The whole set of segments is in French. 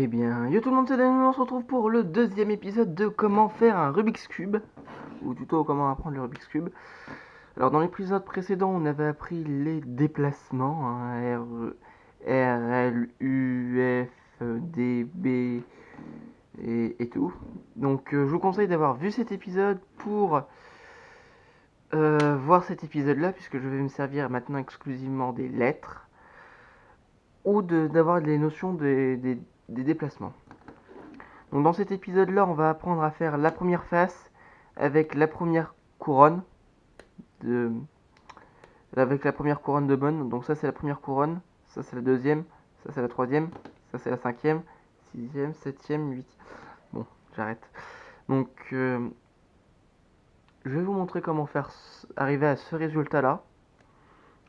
Eh bien, yo tout le monde, c'est Daniel, on se retrouve pour le deuxième épisode de comment faire un Rubik's Cube, ou plutôt comment apprendre le Rubik's Cube. Alors dans l'épisode précédent, on avait appris les déplacements, hein, R, L, U, F, D, B et tout. Donc je vous conseille d'avoir vu cet épisode pour voir cet épisode-là, puisque je vais me servir maintenant exclusivement des lettres, ou d'avoir les notions des déplacements. Donc dans cet épisode-là, on va apprendre à faire la première face avec la première couronne de bonne. Donc ça c'est la première couronne, ça c'est la deuxième, ça c'est la troisième, ça c'est la cinquième, sixième, septième, huitième. Bon, j'arrête. Donc je vais vous montrer comment arriver à ce résultat-là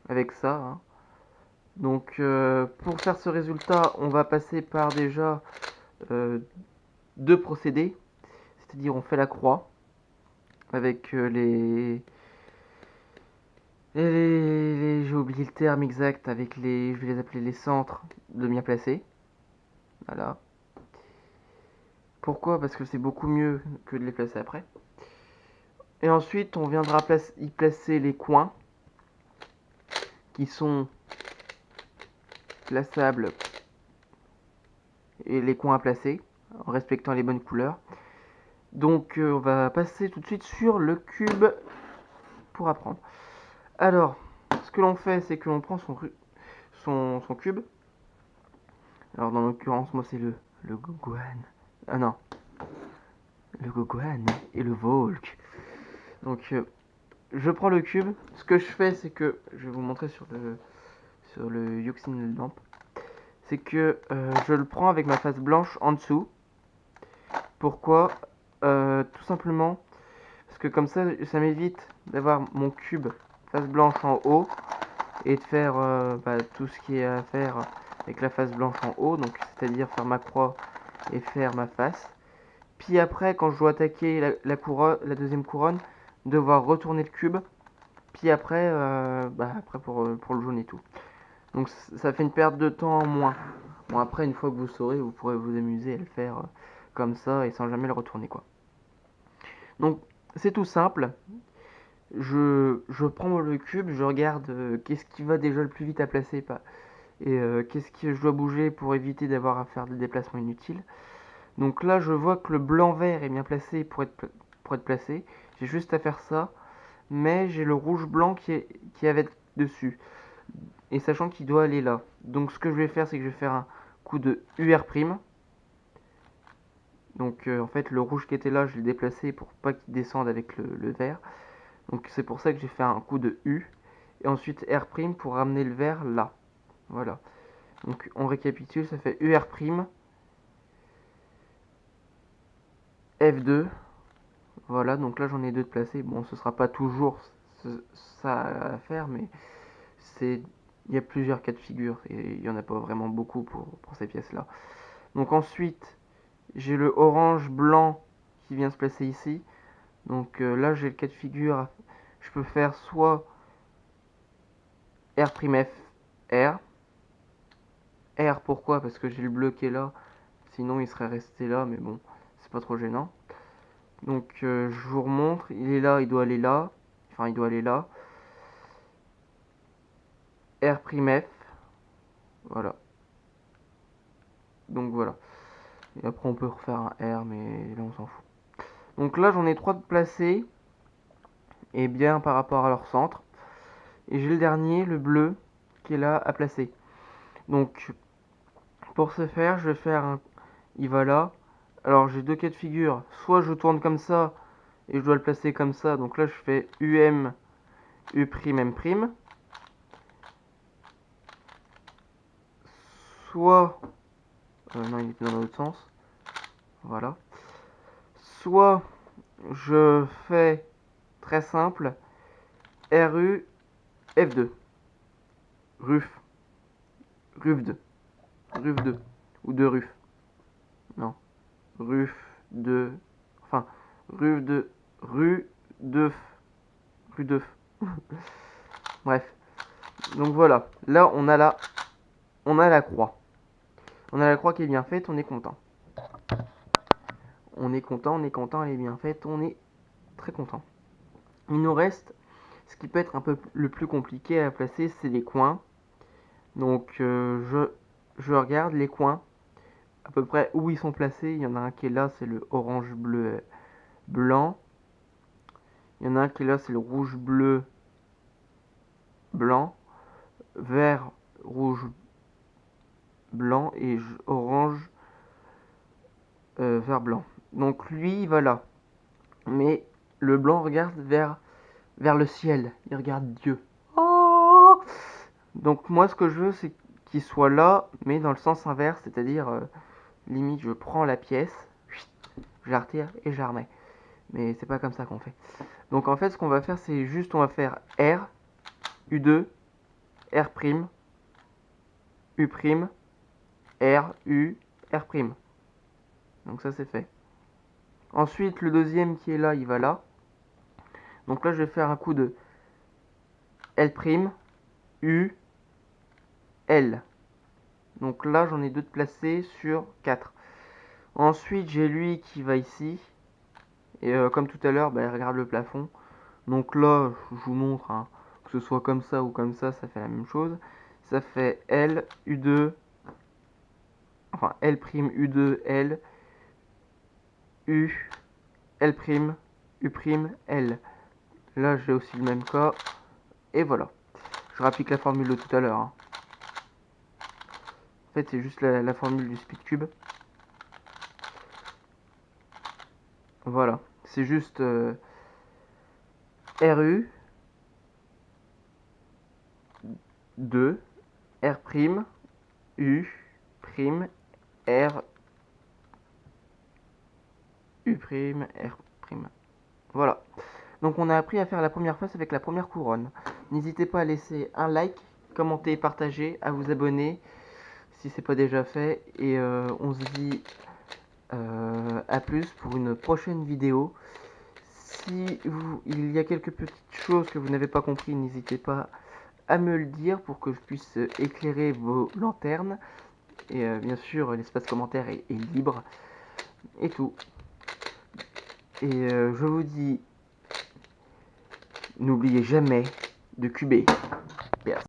avec ça, hein. Donc pour faire ce résultat, on va passer par déjà deux procédés, c'est-à-dire on fait la croix avec j'ai oublié le terme exact, avec je vais les appeler les centres de bien placés. Voilà. Pourquoi? Parce que c'est beaucoup mieux que de les placer après. Et ensuite, on viendra y placer les coins qui sont plaçables et les coins à placer en respectant les bonnes couleurs. Donc, on va passer tout de suite sur le cube pour apprendre. Alors, ce que l'on fait, c'est que l'on prend son cube. Alors, dans l'occurrence, moi, c'est le Gohan. Ah non, le Gohan et le Volk. Donc, je prends le cube. Ce que je fais, c'est que je vais vous montrer sur le Yuxin Lamp. C'est que je le prends avec ma face blanche en dessous. Pourquoi? Tout simplement parce que comme ça m'évite d'avoir mon cube face blanche en haut et de faire tout ce qui est à faire avec la face blanche en haut, donc c'est-à-dire faire ma croix et faire ma face. Puis après, quand je dois attaquer la deuxième couronne, devoir retourner le cube. Puis après, après pour le jaune et tout. Donc ça fait une perte de temps en moins. Bon, après, une fois que vous saurez, vous pourrez vous amuser à le faire comme ça et sans jamais le retourner, quoi. Donc c'est tout simple. Je prends le cube, je regarde qu'est-ce qui va déjà le plus vite à placer et qu'est-ce que je dois bouger pour éviter d'avoir à faire des déplacements inutiles. Donc là, je vois que le blanc-vert est bien placé pour être placé. J'ai juste à faire ça, mais j'ai le rouge-blanc qui avait dessus. Et sachant qu'il doit aller là. Donc ce que je vais faire, c'est que je vais faire un coup de UR'. Donc en fait, le rouge qui était là, je l'ai déplacé pour pas qu'il descende avec le vert. Donc c'est pour ça que j'ai fait un coup de U. Et ensuite R' pour ramener le vert là. Voilà. Donc on récapitule, ça fait UR', F2. Voilà, donc là j'en ai deux de placés. Bon, ce sera pas toujours ça à faire, mais il y a plusieurs cas de figure et il n'y en a pas vraiment beaucoup pour ces pièces-là. Donc ensuite, j'ai le orange blanc qui vient se placer ici. Donc là, j'ai le cas de figure. Je peux faire soit R'F, R. R, pourquoi? Parce que j'ai le bleu qui est là. Sinon, il serait resté là, mais bon, c'est pas trop gênant. Donc je vous remontre. Il est là, il doit aller là. Enfin, il doit aller là. R'F. Voilà. Donc voilà. Et après, on peut refaire un R, mais là, on s'en fout. Donc là, j'en ai 3 de placés. Et bien par rapport à leur centre. Et j'ai le dernier, le bleu, qui est là à placer. Donc, pour ce faire, je vais faire un... Il va là. Alors, j'ai deux cas de figure. Soit je tourne comme ça, et je dois le placer comme ça. Donc là, je fais UM, U', M'. Soit... non, il était dans l'autre sens. Voilà. Soit je fais très simple, RU, F2. Ruf. Ruf2. Ruf2. Ou 2 Ruf. Non. Ruf 2. Enfin, Ruf 2. Rue 2. Rue 2. Bref. Donc voilà. Là, on a la croix. On a la croix qui est bien faite, on est content. On est content, elle est bien faite, on est très content. Il nous reste, ce qui peut être un peu le plus compliqué à placer, c'est les coins. Donc je regarde les coins, à peu près où ils sont placés. Il y en a un qui est là, c'est le orange, bleu, blanc. Il y en a un qui est là, c'est le rouge, bleu, blanc. Vert, rouge, blanc et orange, vert, blanc. Donc lui, il va là. Mais le blanc regarde vers le ciel. Il regarde Dieu. Oh, donc moi, ce que je veux, c'est qu'il soit là, mais dans le sens inverse, c'est-à-dire, limite, je prends la pièce, je la retire et je la remets. Mais c'est pas comme ça qu'on fait. Donc en fait, ce qu'on va faire, c'est juste, on va faire R, U2, R', U', R, U, R'. Donc ça, c'est fait. Ensuite, le deuxième qui est là, il va là. Donc là, je vais faire un coup de L', U, L. Donc là, j'en ai deux de placés sur 4. Ensuite, j'ai lui qui va ici. Et comme tout à l'heure, bah, il regarde le plafond. Donc là, je vous montre, hein, que ce soit comme ça ou comme ça fait la même chose. Ça fait L, U2, enfin L', U2, L, U, L', U', L. Là, j'ai aussi le même cas. Et voilà. Je rapplique la formule de tout à l'heure. Hein. En fait, c'est juste la formule du Speedcube. Voilà. C'est juste RU 2 R', U', R, U', R'. Voilà. Donc on a appris à faire la première face avec la première couronne. N'hésitez pas à laisser un like, commenter, partager, à vous abonner si c'est pas déjà fait. Et on se dit à plus pour une prochaine vidéo. Si il y a quelques petites choses que vous n'avez pas compris, n'hésitez pas à me le dire pour que je puisse éclairer vos lanternes. Et bien sûr, l'espace commentaire est libre. Et tout. Et je vous dis, n'oubliez jamais de cuber. Merci.